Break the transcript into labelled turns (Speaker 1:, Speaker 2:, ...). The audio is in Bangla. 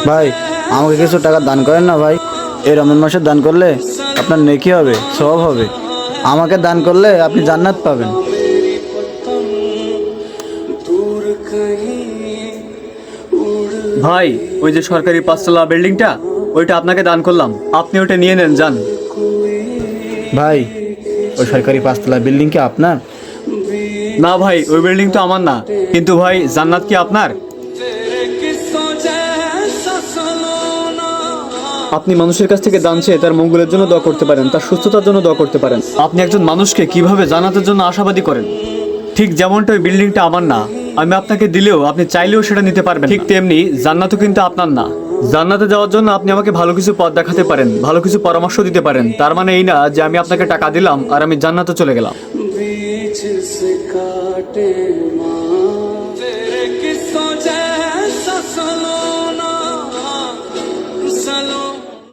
Speaker 1: ভাই আমাকে কিছু টাকা দান করেন না ভাই। এই রমজান মাসে দান করলে আপনার নেকি হবে, সওয়াব হবে। আমাকে দান করলে আপনি জান্নাত পাবেন।
Speaker 2: ভাই, ওই যে সরকারি 5 তলা বিল্ডিংটা, ওইটা আপনাকে দান করলাম, আপনি ওটা নিয়ে নেন, যান।
Speaker 1: ভাই ওই সরকারি 5 তলা বিল্ডিং কি আপনার?
Speaker 2: না ভাই, ওই বিল্ডিং তো আমার না, কিন্তু ভাই জান্নাত কি আপনার? আপনি মানুষের কাছ থেকে দান চেয়ে তার মঙ্গলের জন্য দোয়া করতে পারেন, তার সুস্থতার জন্য দোয়া করতে পারেন। আপনি একজন মানুষকে কিভাবে জান্নাতের জন্য আশাবাদী করেন, ঠিক যেমনটা ওই বিল্ডিংটা আমার না, আমি আপনাকে দিলেও আপনি চাইলেও সেটা নিতে পারবেন, ঠিক তেমনি জান্নাতও কিন্তু আপনার না। জান্নাতে যাওয়ার জন্য আপনি আমাকে ভালো কিছু পথ দেখাতে পারেন, ভালো কিছু পরামর্শ দিতে পারেন, তার মানে এই না যে আমি আপনাকে টাকা দিলাম আর আমি জান্নাতে চলে গেলাম।